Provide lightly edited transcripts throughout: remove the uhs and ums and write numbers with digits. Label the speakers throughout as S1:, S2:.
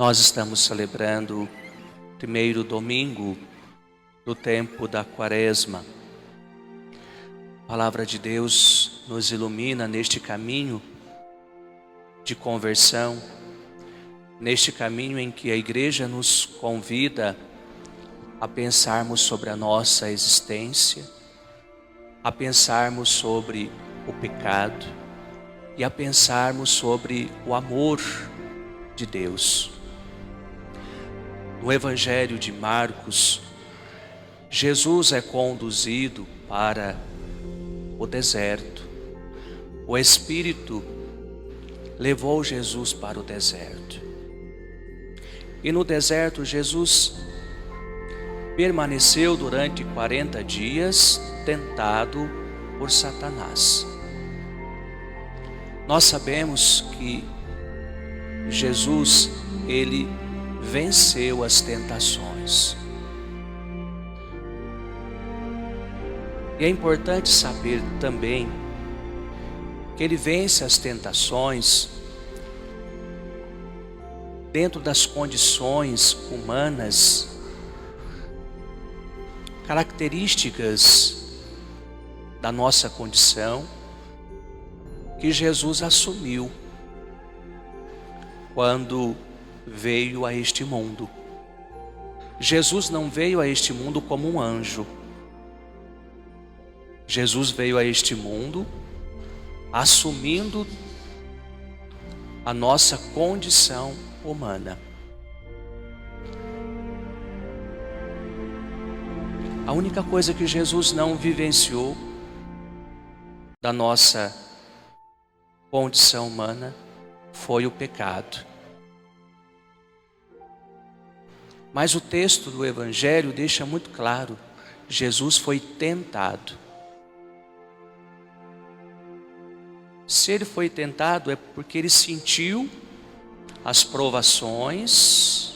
S1: Nós estamos celebrando o primeiro domingo do tempo da Quaresma. A palavra de Deus nos ilumina neste caminho de conversão, neste caminho em que a Igreja nos convida a pensarmos sobre a nossa existência, a pensarmos sobre o pecado e a pensarmos sobre o amor de Deus. No Evangelho de Marcos, Jesus é conduzido para o deserto. O Espírito levou Jesus para o deserto. E no deserto, Jesus permaneceu durante 40 dias tentado por Satanás. Nós sabemos que Jesus, ele venceu as tentações. E é importante saber também que ele vence as tentações dentro das condições humanas, características da nossa condição, que Jesus assumiu quando veio a este mundo. Jesus não veio a este mundo como um anjo. Jesus veio a este mundo assumindo a nossa condição humana. A única coisa que Jesus não vivenciou da nossa condição humana foi o pecado. Mas o texto do Evangelho deixa muito claro: Jesus foi tentado. Se ele foi tentado é porque ele sentiu as provações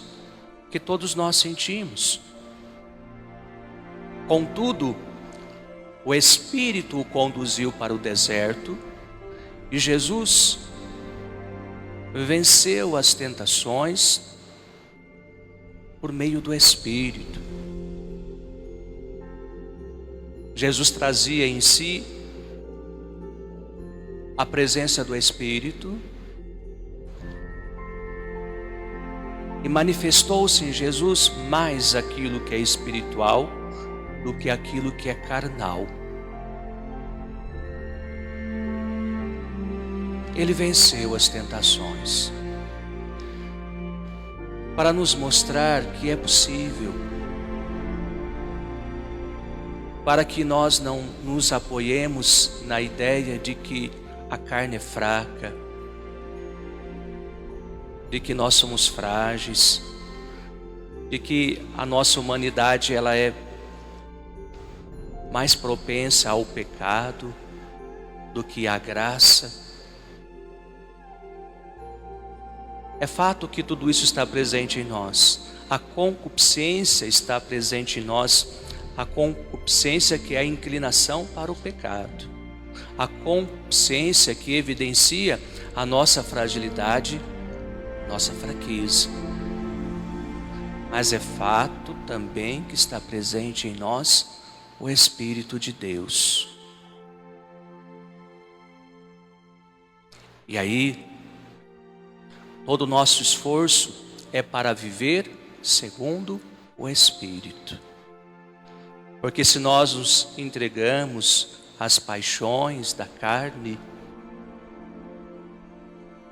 S1: que todos nós sentimos. Contudo, o Espírito o conduziu para o deserto e Jesus venceu as tentações por meio do Espírito. Jesus trazia em si a presença do Espírito e manifestou-se em Jesus mais aquilo que é espiritual do que aquilo que é carnal. Ele venceu as tentações para nos mostrar que é possível, para que nós não nos apoiemos na ideia de que a carne é fraca, de que nós somos frágeis, de que a nossa humanidade ela é mais propensa ao pecado do que à graça. É fato que tudo isso está presente em nós. A concupiscência está presente em nós. A concupiscência que é a inclinação para o pecado. A concupiscência que evidencia a nossa fragilidade, nossa fraqueza. Mas é fato também que está presente em nós o Espírito de Deus. E aí, todo o nosso esforço é para viver segundo o Espírito. Porque se nós nos entregamos às paixões da carne,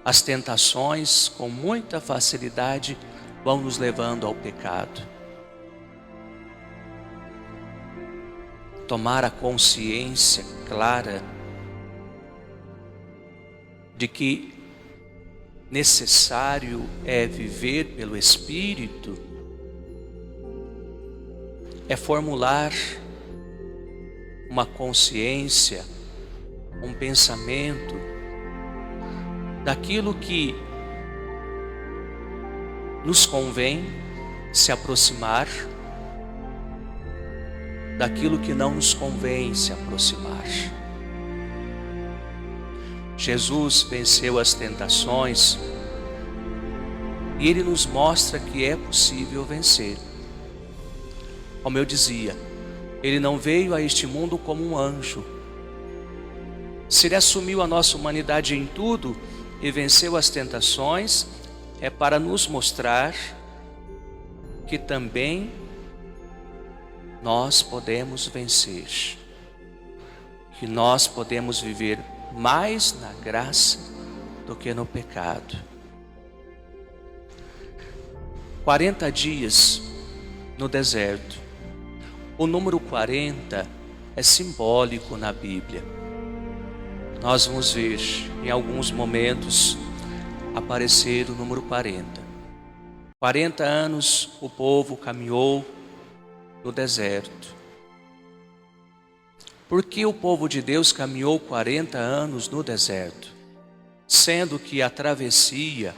S1: as tentações com muita facilidade vão nos levando ao pecado. Tomar a consciência clara de que necessário é viver pelo Espírito, é formular uma consciência, um pensamento daquilo que nos convém se aproximar, daquilo que não nos convém se aproximar. Jesus venceu as tentações E Ele nos mostra que é possível vencer. Como eu dizia, Ele não veio a este mundo como um anjo. Se Ele assumiu a nossa humanidade em tudo e venceu as tentações, é para nos mostrar que também nós podemos vencer, que nós podemos viver mais na graça do que no pecado. 40 dias no deserto. O número 40 é simbólico na Bíblia. Nós vamos ver em alguns momentos aparecer o número 40. 40 anos o povo caminhou no deserto. Por que o povo de Deus caminhou 40 anos no deserto? Sendo que a travessia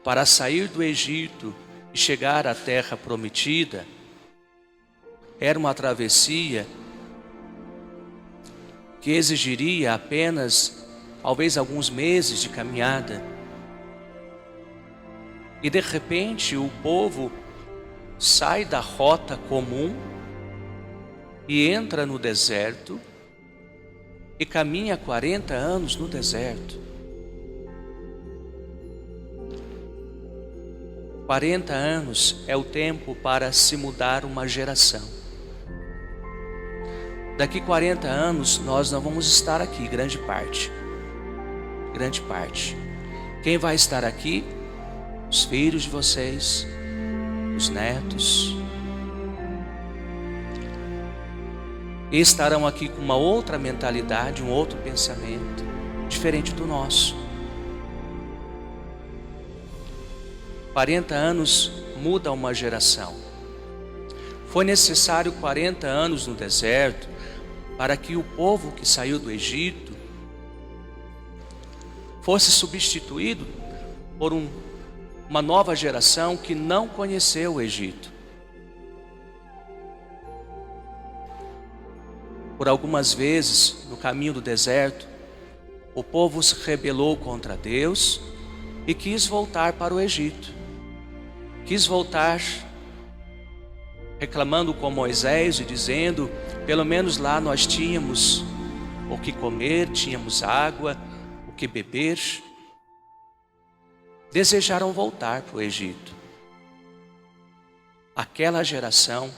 S1: para sair do Egito e chegar à terra prometida era uma travessia que exigiria apenas, talvez, alguns meses de caminhada. E de repente o povo sai da rota comum e entra no deserto e caminha 40 anos no deserto. 40 anos é o tempo para se mudar uma geração. Daqui 40 anos nós não vamos estar aqui, grande parte. Grande parte. Quem vai estar aqui? Os filhos de vocês, os netos. E estarão aqui com uma outra mentalidade, um outro pensamento, diferente do nosso. 40 anos muda uma geração. Foi necessário 40 anos no deserto para que o povo que saiu do Egito fosse substituído por uma nova geração que não conheceu o Egito. Por algumas vezes, no caminho do deserto, o povo se rebelou contra Deus e quis voltar para o Egito. Quis voltar reclamando com Moisés e dizendo: pelo menos lá nós tínhamos o que comer, tínhamos água, o que beber. Desejaram voltar para o Egito. Aquela geração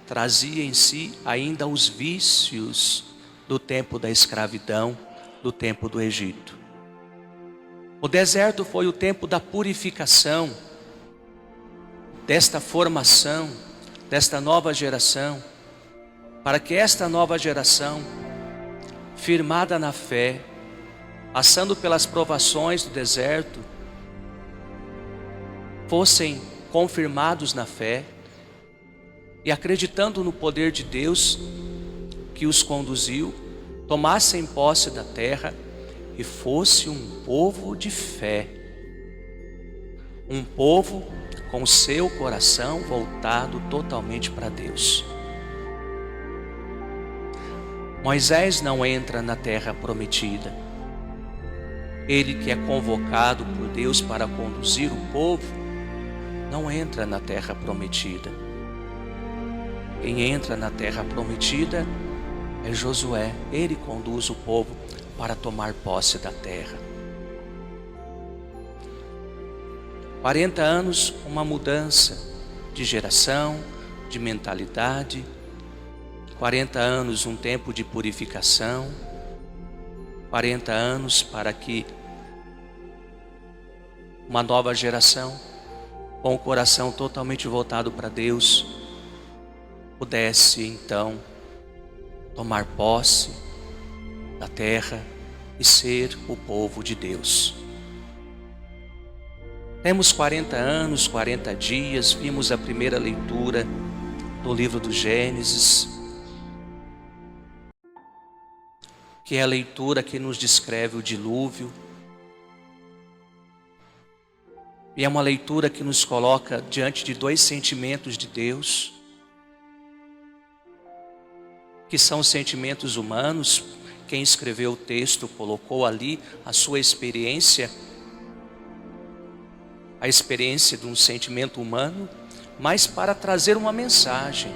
S1: trazia em si ainda os vícios do tempo da escravidão, do tempo do Egito. O deserto foi o tempo da purificação, desta formação, desta nova geração, para que esta nova geração, firmada na fé, passando pelas provações do deserto, fossem confirmados na fé e acreditando no poder de Deus que os conduziu, tomassem posse da terra e fosse um povo de fé, um povo com seu coração voltado totalmente para Deus. Moisés não entra na terra prometida. Ele que é convocado por Deus para conduzir o povo, não entra na terra prometida. Quem entra na terra prometida é Josué. Ele conduz o povo para tomar posse da terra. 40 anos, uma mudança de geração, de mentalidade. 40 anos, um tempo de purificação. 40 anos para que uma nova geração, com o coração totalmente voltado para Deus, pudesse então tomar posse da terra e ser o povo de Deus. Temos 40 anos, 40 dias, vimos a primeira leitura do livro do Gênesis, que é a leitura que nos descreve o dilúvio. E é uma leitura que nos coloca diante de dois sentimentos de Deus, que são sentimentos humanos. Quem escreveu o texto colocou ali a sua experiência a experiência de um sentimento humano, mas para trazer uma mensagem.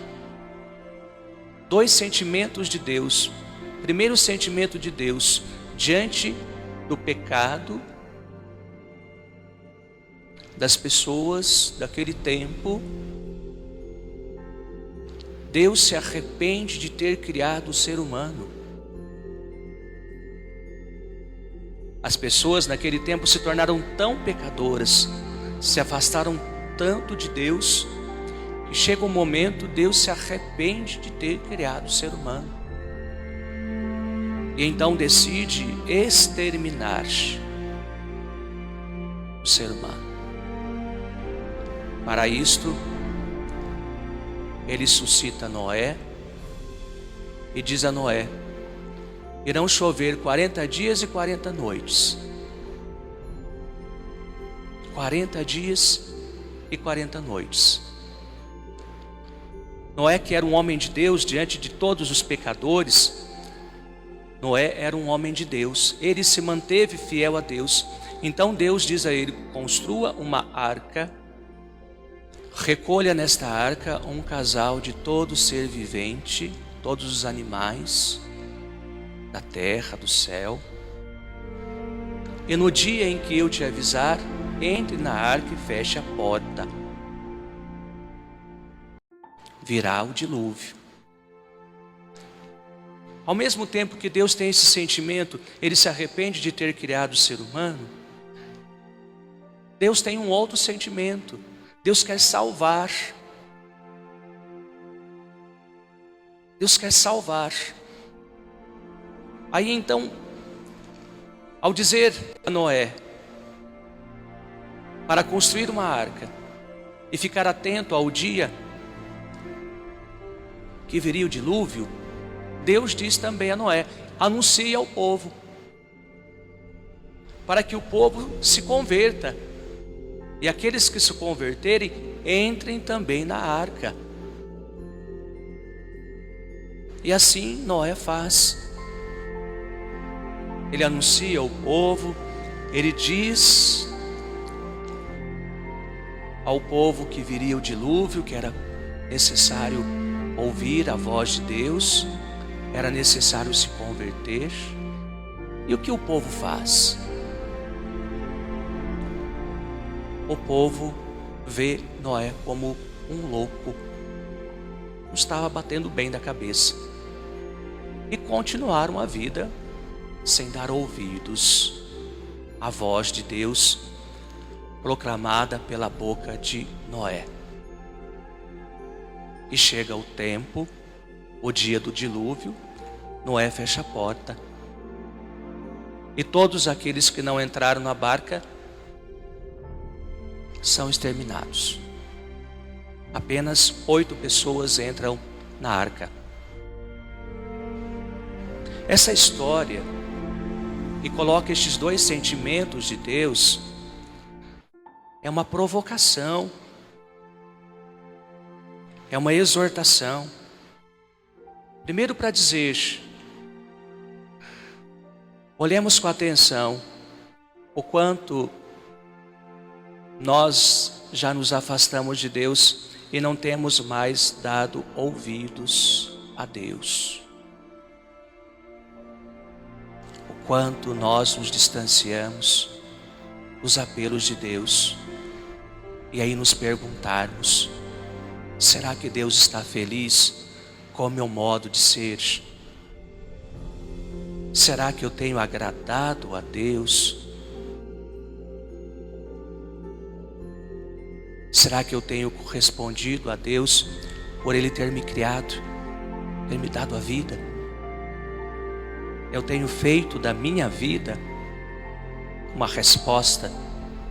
S1: Dois sentimentos de Deus. Primeiro sentimento de Deus diante do pecado das pessoas daquele tempo. Deus se arrepende de ter criado o ser humano. As pessoas naquele tempo se tornaram tão pecadoras, se afastaram tanto de Deus, que chega um momento, Deus se arrepende de ter criado o ser humano. E então decide exterminar o ser humano. Para isto, Ele suscita Noé e diz a Noé: irão chover 40 dias e 40 noites. 40 dias e 40 noites. Noé, que era um homem de Deus diante de todos os pecadores, Noé era um homem de Deus, ele se manteve fiel a Deus. Então Deus diz a ele: construa uma arca, recolha nesta arca um casal de todo ser vivente, todos os animais da terra, do céu. E no dia em que eu te avisar, entre na arca e feche a porta. Virá o dilúvio. Ao mesmo tempo que Deus tem esse sentimento, Ele se arrepende de ter criado o ser humano. Deus tem um outro sentimento. Deus quer salvar. Deus quer salvar. Aí então, ao dizer a Noé para construir uma arca e ficar atento ao dia que viria o dilúvio, Deus diz também a Noé: anuncie ao povo, para que o povo se converta, e aqueles que se converterem entrem também na arca. E assim Noé faz. Ele anuncia ao povo, ele diz ao povo que viria o dilúvio, que era necessário ouvir a voz de Deus, era necessário se converter. E o que o povo faz? O povo vê Noé como um louco, não estava batendo bem da cabeça, e continuaram a vida sem dar ouvidos à voz de Deus proclamada pela boca de Noé. E chega o tempo, o dia do dilúvio, Noé fecha a porta, e todos aqueles que não entraram na barca são exterminados. Apenas 8 pessoas entram na arca. Essa história, que coloca estes dois sentimentos de Deus, é uma provocação, é uma exortação. Primeiro, para dizer: olhemos com atenção o quanto nós já nos afastamos de Deus e não temos mais dado ouvidos a Deus. O quanto nós nos distanciamos dos apelos de Deus. E aí nos perguntarmos: será que Deus está feliz com o meu modo de ser? Será que eu tenho agradado a Deus? Será que eu tenho correspondido a Deus por Ele ter me criado, ter me dado a vida? Eu tenho feito da minha vida uma resposta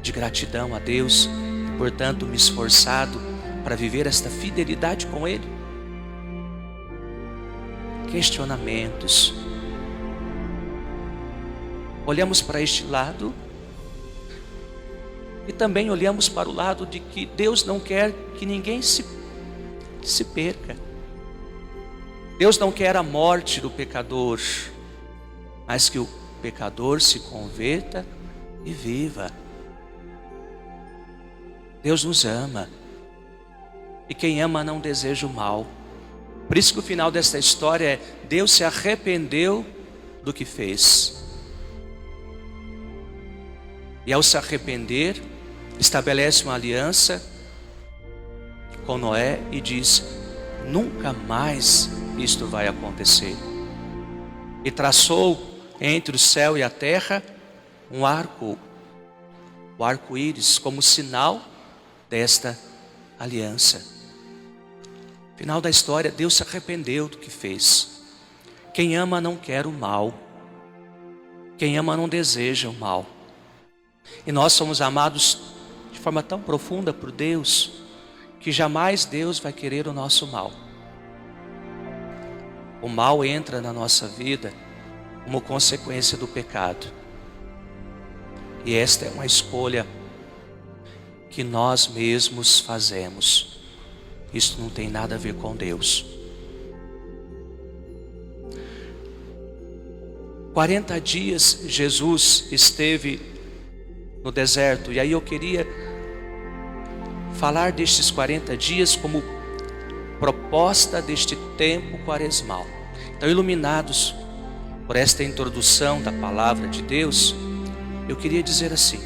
S1: de gratidão a Deus e, portanto, me esforçado para viver esta fidelidade com Ele? Questionamentos. Olhamos para este lado e também olhamos para o lado de que Deus não quer que ninguém se perca. Deus não quer a morte do pecador, mas que o pecador se converta e viva. Deus nos ama. E quem ama não deseja o mal. Por isso que o final desta história é: Deus se arrependeu do que fez. E ao se arrepender, estabelece uma aliança com Noé e diz: nunca mais isto vai acontecer. E traçou entre o céu e a terra um arco, o arco-íris, como sinal desta aliança. Final da história, Deus se arrependeu do que fez. Quem ama não quer o mal. Quem ama não deseja o mal. E nós somos amados de forma tão profunda por Deus, que jamais Deus vai querer o nosso mal. O mal entra na nossa vida como consequência do pecado. E esta é uma escolha que nós mesmos fazemos. Isso não tem nada a ver com Deus. 40 dias Jesus esteve no deserto. E aí eu queria falar destes 40 dias como proposta deste tempo quaresmal. Então, iluminados por esta introdução da palavra de Deus, eu queria dizer assim: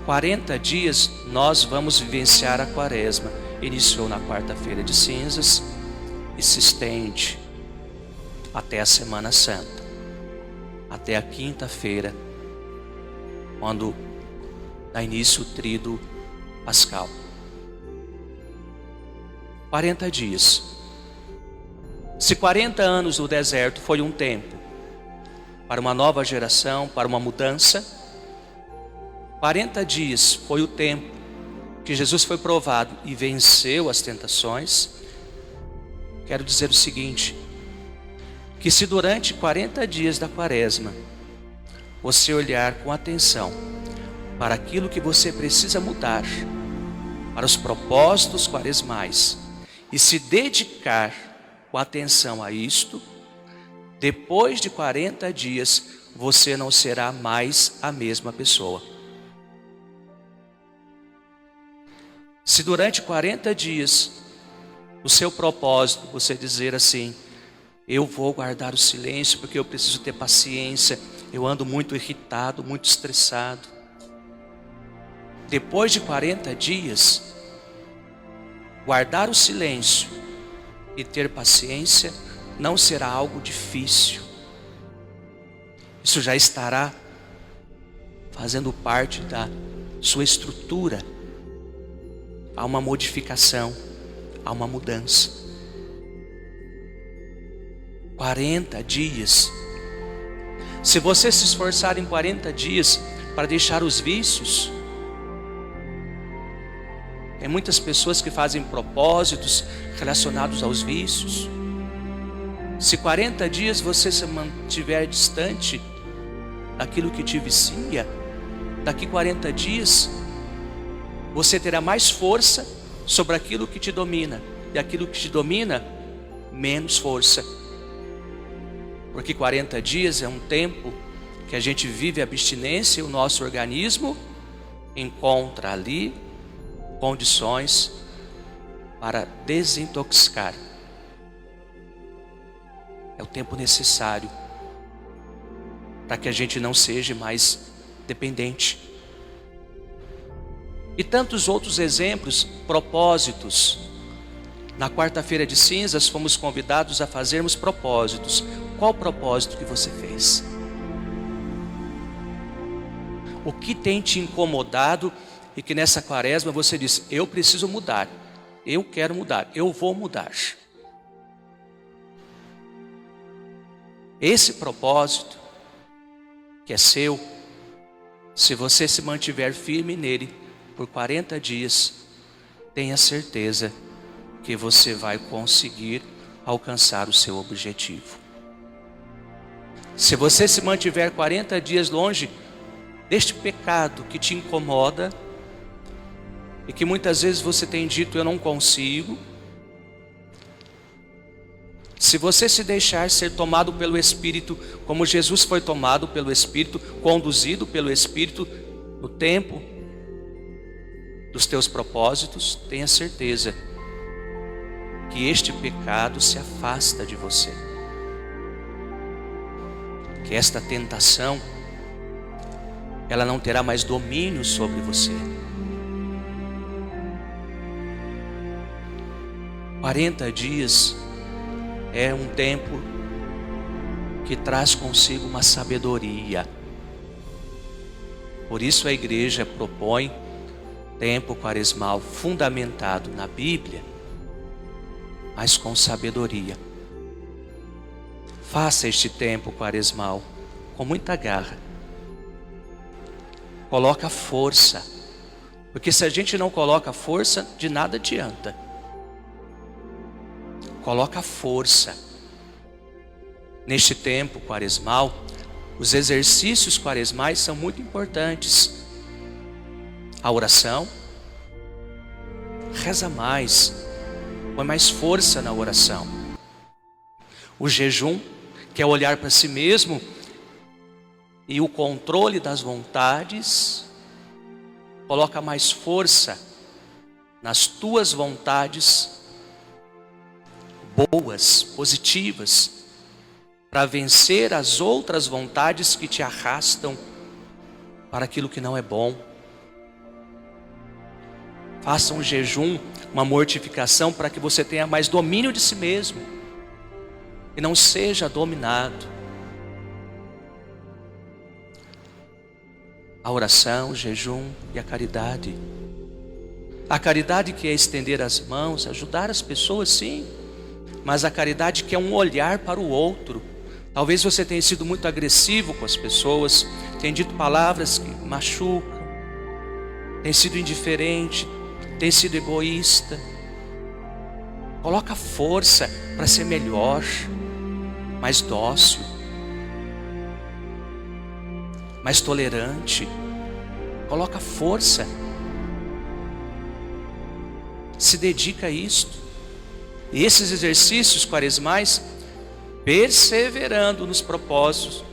S1: 40 dias nós vamos vivenciar a quaresma. Iniciou na quarta-feira de cinzas e se estende até a Semana Santa, até a quinta-feira, quando dá início o tríduo pascal. 40 dias. Se 40 anos no deserto foi um tempo para uma nova geração, para uma mudança, 40 dias foi o tempo que Jesus foi provado e venceu as tentações. Quero dizer o seguinte: que se durante 40 dias da quaresma você olhar com atenção para aquilo que você precisa mudar, para os propósitos quaresmais, e se dedicar com atenção a isto, depois de 40 dias você não será mais a mesma pessoa. Se durante 40 dias o seu propósito você dizer assim: eu vou guardar o silêncio porque eu preciso ter paciência, eu ando muito irritado, muito estressado. Depois de 40 dias, guardar o silêncio e ter paciência não será algo difícil. Isso já estará fazendo parte da sua estrutura. Há uma modificação, há uma mudança. 40 dias. Se você se esforçar em 40 dias para deixar os vícios, tem muitas pessoas que fazem propósitos relacionados aos vícios. Se 40 dias você se mantiver distante daquilo que te vicia, daqui 40 dias você terá mais força sobre aquilo que te domina. E aquilo que te domina, menos força. Porque 40 dias é um tempo que a gente vive a abstinência e o nosso organismo encontra ali condições para desintoxicar. É o tempo necessário para que a gente não seja mais dependente. E tantos outros exemplos, propósitos. Na quarta-feira de cinzas fomos convidados a fazermos propósitos. Qual propósito que você fez? O que tem te incomodado e que nessa quaresma você disse: eu preciso mudar, eu quero mudar, eu vou mudar. Esse propósito que é seu, se você se mantiver firme nele por 40 dias, tenha certeza que você vai conseguir alcançar o seu objetivo. Se você se mantiver 40 dias longe deste pecado que te incomoda e que muitas vezes você tem dito: eu não consigo. Se você se deixar ser tomado pelo Espírito, como Jesus foi tomado pelo Espírito, conduzido pelo Espírito no tempo dos teus propósitos, tenha certeza que este pecado se afasta de você. Que esta tentação, ela não terá mais domínio sobre você. 40 dias é um tempo que traz consigo uma sabedoria. Por isso a igreja propõe tempo quaresmal fundamentado na Bíblia, mas com sabedoria. Faça este tempo quaresmal com muita garra. Coloca força, porque se a gente não coloca força, de nada adianta. Coloca força. Neste tempo quaresmal, os exercícios quaresmais são muito importantes. A oração, reza mais, põe mais força na oração. O jejum, que é olhar para si mesmo, e o controle das vontades, coloca mais força nas tuas vontades boas, positivas, para vencer as outras vontades que te arrastam para aquilo que não é bom. Faça um jejum, uma mortificação, para que você tenha mais domínio de si mesmo e não seja dominado. A oração, o jejum e a caridade. A caridade, que é estender as mãos, ajudar as pessoas, sim, mas a caridade, que é um olhar para o outro. Talvez você tenha sido muito agressivo com as pessoas, tenha dito palavras que machucam, tenha sido indiferente, tenha sido egoísta. Coloca força para ser melhor, mais dócil, mais tolerante. Coloca força. Se dedica a isto. E esses exercícios quaresmais, perseverando nos propósitos,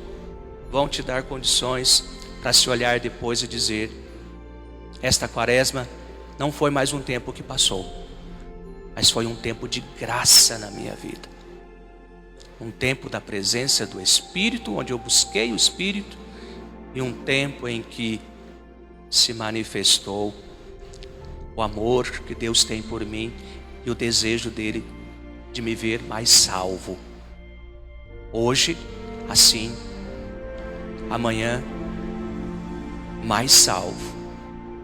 S1: vão te dar condições para se olhar depois e dizer: esta quaresma não foi mais um tempo que passou, mas foi um tempo de graça na minha vida. Um tempo da presença do Espírito, onde eu busquei o Espírito, e um tempo em que se manifestou o amor que Deus tem por mim e o desejo dele de me ver mais salvo. Hoje, assim, amanhã, mais salvo,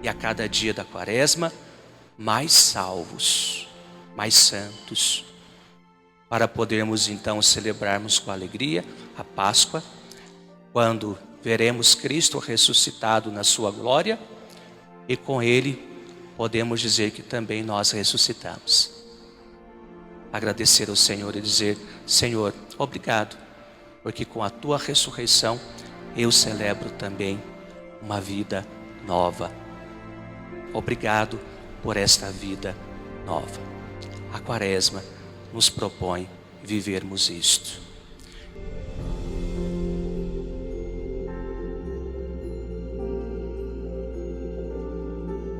S1: e a cada dia da quaresma, mais salvos, mais santos, para podermos então celebrarmos com alegria a Páscoa, quando veremos Cristo ressuscitado na sua glória, e com Ele podemos dizer que também nós ressuscitamos. Agradecer ao Senhor e dizer: Senhor, obrigado, porque com a Tua ressurreição eu celebro também uma vida nova. Obrigado por esta vida nova. A quaresma nos propõe vivermos isto.